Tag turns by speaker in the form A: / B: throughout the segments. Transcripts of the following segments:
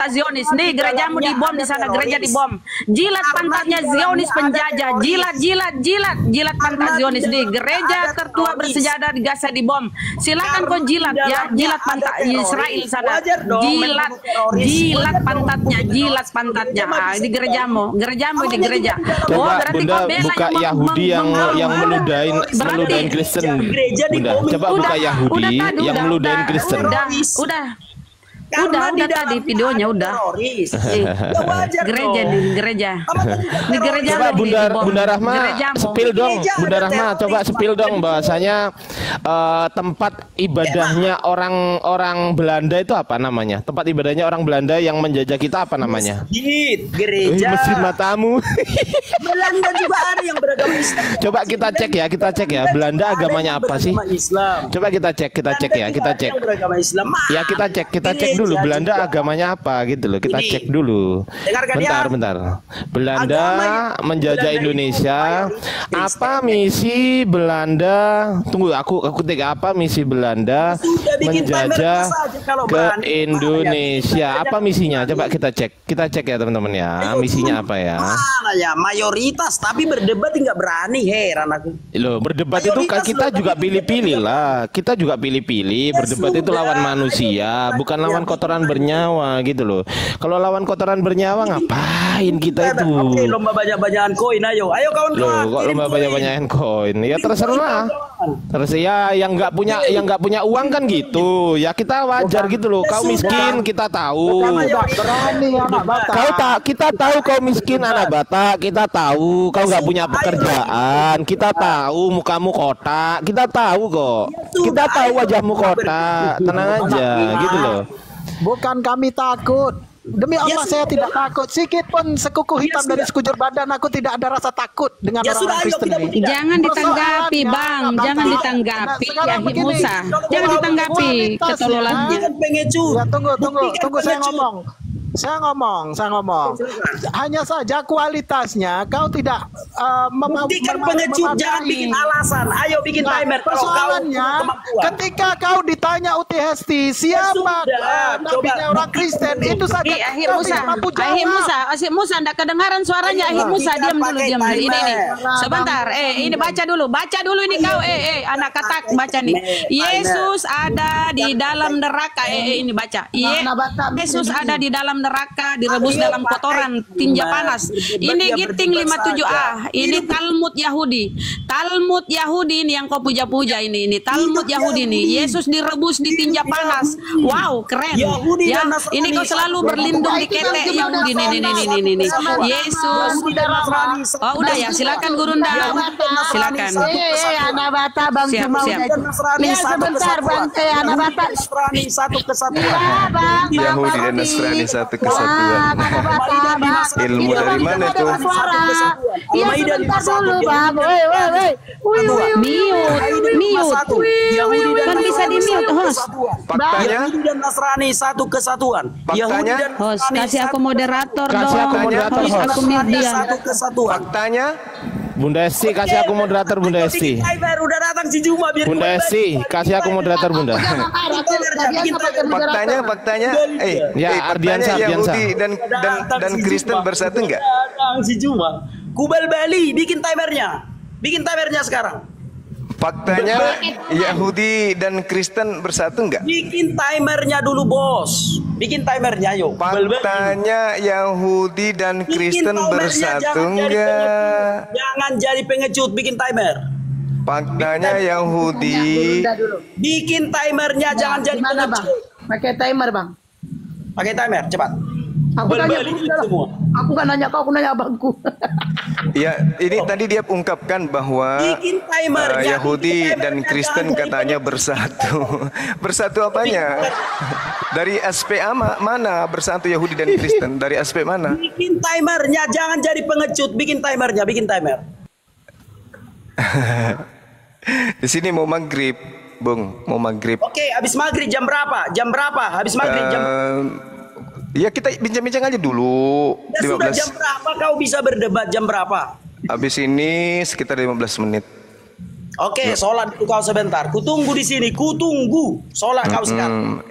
A: pantat Zionis. Nih gerejamu dibom di sana, gereja dibom. Jilat pantatnya Zionis penjajah. Jilat pantat Zionis di gereja tertua bersejadah di Gaza dibom. Silakan kau jilat ya, jilat pantat Israel sana. Jilat pantatnya. Di gerejamu di gereja. Oh,
B: Coba
A: berarti
B: Bunda
A: kau bela
B: buka Yahudi yang meludahin Kristen. Bunda, coba buka Yahudi yang meludahin Kristen.
A: Udah tadi videonya udah. Gereja. Di gereja
B: Coba Bunda Rahma spill dong, Bunda Rahma coba spill dong bahasanya tempat ibadahnya orang Belanda itu apa namanya? Tempat ibadahnya orang Belanda yang menjajah kita apa namanya?
C: Masjid, gereja.
B: Masjid matamu.
C: Belanda juga ada yang beragama Islam.
B: Coba kita cek ya, Belanda agamanya apa sih? Coba kita cek ya, kita cek. Ya kita cek dulu Belanda agamanya apa gitu loh. Kita cek dulu. Bentar. Belanda menjajah Indonesia. Apa misi Belanda? Tunggu aku tega apa misi Belanda menjajah ke Indonesia? Apa misinya? Coba kita cek. Kita cek ya teman-teman ya. Misinya apa ya?
C: Mana ya mayoritas tapi berdebat nggak berani, heran aku.
B: Loh, berdebat itu kan kita juga pilih-pilih lah. Kita juga pilih-pilih. Berdebat itu lawan manusia, bukan lawan kotoran bernyawa gitu loh. Kalau lawan kotoran bernyawa ngapain kita itu?
C: Oke, lomba banyak-banyakan koin, ayo kawan-kawan.
B: Loh, kok lomba banyak-banyakan koin? Ya terserah. Terus ya yang nggak punya uang kan gitu. Ya kita wajar gitu loh. Kau miskin kita tahu. Kita tahu kau miskin anak Batak. Kita tahu kau nggak punya pekerjaan. Kita tahu mukamu kotak. Kita tahu kok. Kita tahu wajahmu kotak. Tenang aja gitu loh.
D: Bukan kami takut. Demi Allah saya tidak takut. Sikit pun sekuku hitam dari sekujur badan aku tidak ada rasa takut dengan orang Kristen ini.
A: Jangan ditanggapi Bang, jangan ditanggapi Yahya Musa. Jangan ditanggapi ketololannya.
D: Ya, tunggu saya ngomong. Hanya saja kualitasnya kau tidak
C: buktikan pengecut, jangan bikin alasan. Ayo bikin timer.
D: Persoalannya ketika kau ditanya Uti Hesti siapa nabinya orang Kristen itu saja
A: Yahya Musa enggak kedengaran suaranya. Yahya Musa diam dulu. Ini sebentar. Ini baca dulu ini kau anak katak baca nih. Yesus ada di dalam neraka. Ini baca. Yesus ada di dalam neraka direbus dalam kotoran tinja panas. Ini Giting 57A. Ini Talmud Yahudi ini yang kau puja-puja ini Talmud Yahudi ini. Yesus direbus di tinja panas. Wow, keren. Ya, ini kau selalu berlindung di ketek Yahudi nih. Yesus. Oh, udah ya, silakan Gurunda. Silakan.
E: Anak Bata Bang Juma.
C: Ya
E: sebentar Bang anak Bata.
C: Satu kesatuan.
F: Yahudi dan Nasrani satu kesatuan. Ilmu dari mana tuh?
E: Iya sebentar dulu Bang. Mute. Kan bisa di mute host.
F: Faktanya
C: Yahudi dan Nasrani satu kesatuan.
F: Faktanya
A: Host, kasih aku moderator dong.
B: Kasih aku moderator,
A: Host,
B: host.
A: aku mute dia.
C: Satu kesatuan.
F: faktanya
B: Bunda Esti kasih aku moderator Bunda Esti.
C: Udah datang si Juma biar
B: Bunda Esti kasih aku moderator Bunda.
F: faktanya
B: Ardiansa
F: Yahudi dan Kristen bersatu enggak?
C: Datang si Juma. Kubal Bali bikin timernya sekarang.
F: Faktanya Yahudi dan Kristen bersatu enggak?
C: Bikin timernya dulu bos. Bikin timernya yuk.
F: Faktanya Yahudi dan Kristen bersatu enggak?
C: Jangan jadi pengecut, bikin timer.
F: Faktanya Yahudi.
C: Bikin timernya, jangan jadi
E: Gimana Bang?
C: pengecut.
E: Pakai timer Bang.
C: Pakai timer, cepat.
E: Aku nanya semua. Aku kan nanya kau, aku nanya abangku.
F: Ya, ini tadi dia ungkapkan bahwa
C: Bikin timernya,
F: Yahudi
C: bikin
F: dan
C: timernya,
F: Kristen
C: jangan
F: katanya
C: jadi
F: bersatu. Bersatu apanya? Dari aspek mana bersatu Yahudi dan Kristen? Dari aspek mana?
C: Bikin timernya, jangan jadi pengecut. Bikin timernya, bikin timer.
F: Di sini mau maghrib, Bung, mau maghrib.
C: Oke, habis maghrib jam berapa? Habis maghrib jam.
F: Ya kita bincang-bincang aja dulu.
C: Ya sudah, jam berapa kau bisa berdebat? Jam berapa?
F: Habis ini sekitar 15 menit.
C: Oke, sholat dulu kau sebentar. Kutunggu di sini, kutunggu. Sholat kau sekarang.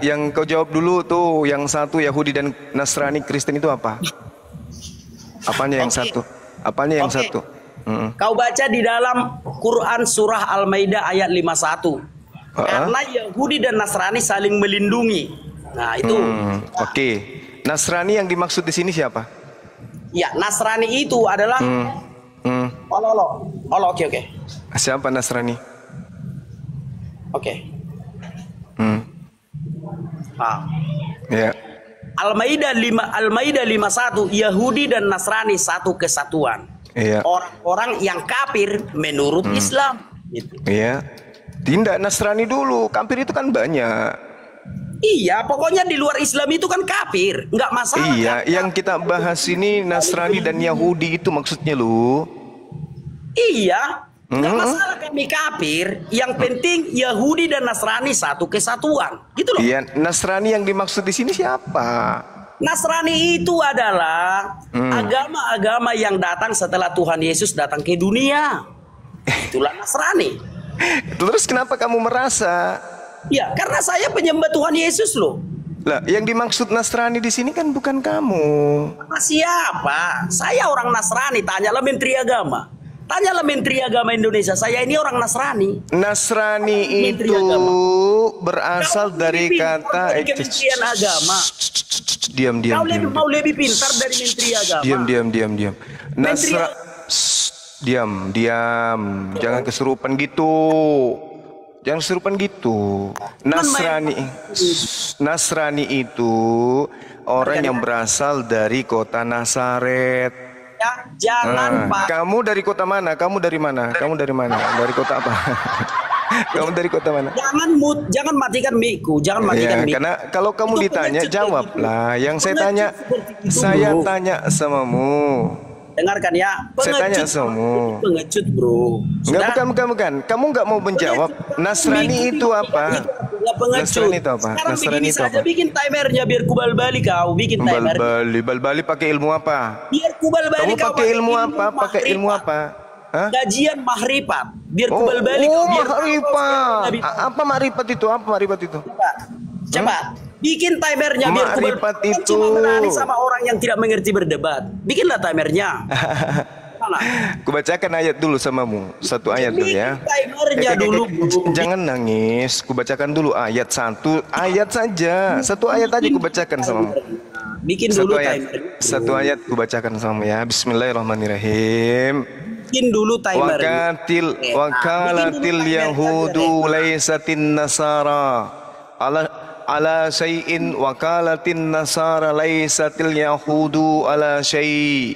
F: Yang kau jawab dulu tuh, yang satu Yahudi dan Nasrani Kristen itu apa? Apanya yang satu? Apanya yang satu?
C: Kau baca di dalam Quran surah Al-Maidah ayat 51. Karena Yahudi dan Nasrani saling melindungi. Nah, itu.
F: Oke. Nasrani yang dimaksud di sini siapa?
C: Ya, Nasrani itu adalah oke.
F: Siapa Nasrani?
C: Oke.
F: Ya.
C: Al-Maidah 51, Yahudi dan Nasrani satu kesatuan.
F: Iya.
C: Orang-orang yang kafir menurut Islam. Gitu.
F: Iya. Tidak, Nasrani dulu. Kafir itu kan banyak.
C: Iya, pokoknya di luar Islam itu kan kafir, nggak masalah.
F: Iya,
C: kan?
F: yang kita bahas ini Nasrani dan Yahudi itu maksudnya lu.
C: Iya, nggak masalah kami kafir. Yang penting Yahudi dan Nasrani satu kesatuan, gitu loh.
F: Iya, Nasrani yang dimaksud di sini siapa?
C: Nasrani itu adalah agama-agama yang datang setelah Tuhan Yesus datang ke dunia. Itulah Nasrani.
F: Terus kenapa kamu merasa?
C: Ya, karena saya penyembah Tuhan Yesus loh.
F: Lah, yang dimaksud Nasrani di sini kan bukan kamu.
C: Siapa? Saya orang Nasrani. Tanyalah Menteri Agama. Tanyalah Menteri Agama Indonesia. Saya ini orang Nasrani.
F: Nasrani itu berasal dari kata
C: Kementerian Agama.
F: Diam.
C: Mau lebih pintar dari Menteri Agama.
F: Diam. Diam. Jangan kesurupan gitu. Nasrani itu orang yang berasal dari kota Nazaret.
C: Ya, jangan Pak.
F: Kamu dari kota mana? Kamu dari mana? Dari kota apa? Kamu dari kota mana?
C: Jangan matikan mic-ku.
F: Karena kalau kamu ditanya jawablah. Yang saya tanya samamu.
C: Dengarkan ya. Pengecut, bro.
F: Bukan. Kamu nggak mau menjawab. Nasrani itu apa? Nasrani itu apa?
C: Nasrani itu apa? Bikin timernya biar kubal balik kau. Bikin timer.
F: Bal-bali pakai ilmu apa?
C: Biar kubal balik.
F: Kamu pakai ilmu apa? Pakai ilmu apa?
C: Kajian mahrifat. Biar kubal balik.
F: Mahrifat. Apa mahrifat itu? Coba. Bikin timernya biar
C: kubal itu cuma berani sama orang yang tidak mengerti berdebat. Bikinlah timernya.
F: Kubacakan ayat dulu samamu. Satu ayat dulu ya.
C: Timernya dulu.
F: Jangan nangis. Kubacakan dulu ayat satu. Ayat saja. Satu ayat aja kubacakan samamu.
C: Bikin dulu timer.
F: Satu ayat kubacakan samamu ya. Bismillahirrahmanirrahim.
C: Bikin dulu timer.
F: Wakalatil yahudu laisatin nasara. Ala syai'in wakalatin nasara laisatil yahudu ala syai'.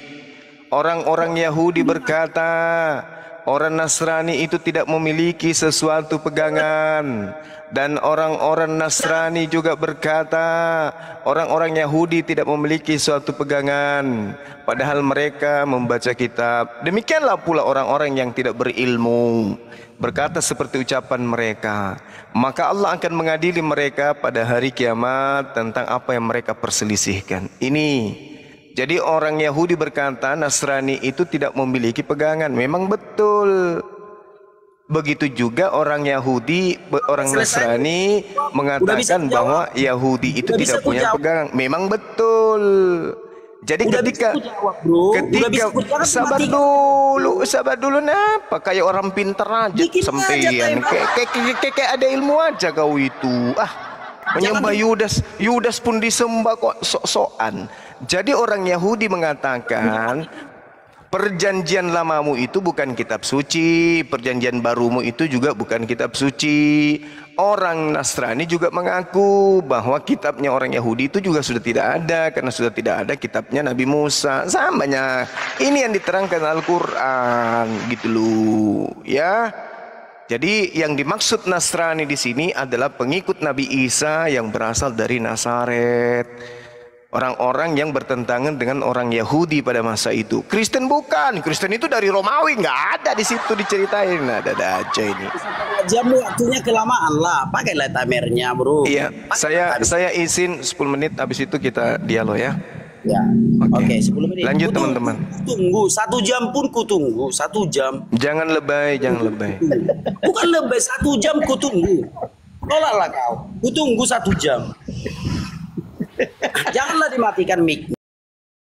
F: Orang-orang Yahudi berkata, orang Nasrani itu tidak memiliki sesuatu pegangan. Dan orang-orang Nasrani juga berkata, orang-orang Yahudi tidak memiliki suatu pegangan. Padahal mereka membaca kitab. Demikianlah pula orang-orang yang tidak berilmu berkata seperti ucapan mereka. Maka Allah akan mengadili mereka pada hari kiamat tentang apa yang mereka perselisihkan. Jadi orang Yahudi berkata Nasrani itu tidak memiliki pegangan. Memang betul. Begitu juga orang Yahudi, orang Nasrani mengatakan bahwa Yahudi itu tidak punya pegangan. Memang betul. Jadi ketika sabar dulu napa kayak orang pintar aja sampean kayak ada ilmu aja kau itu. Menyembah Yudas pun disembah kok sok-sokan. Jadi orang Yahudi mengatakan perjanjian lamamu itu bukan kitab suci, perjanjian barumu itu juga bukan kitab suci. Orang Nasrani juga mengaku bahwa kitabnya orang Yahudi itu juga sudah tidak ada, karena sudah tidak ada kitabnya Nabi Musa. Samanya ini yang diterangkan Al-Quran gitu loh ya. Jadi yang dimaksud Nasrani di sini adalah pengikut Nabi Isa yang berasal dari Nazaret. Orang-orang yang bertentangan dengan orang Yahudi pada masa itu. Kristen bukan. Kristen itu dari Romawi. Nggak ada di situ diceritain. Ada aja ini.
C: Jamu waktunya kelamaan lah. Pakailah timernya bro.
F: Iya. Saya izin 10 menit. Habis itu kita dialog ya.
C: Ya. Oke, sebelum ini.
F: Lanjut teman-teman.
C: Tunggu 1 jam pun kutunggu 1 jam.
F: Jangan lebay, jangan lebay.
C: Bukan lebay 1 jam kutunggu. Tolaklah kau. Kutunggu 1 jam. Janganlah dimatikan mic.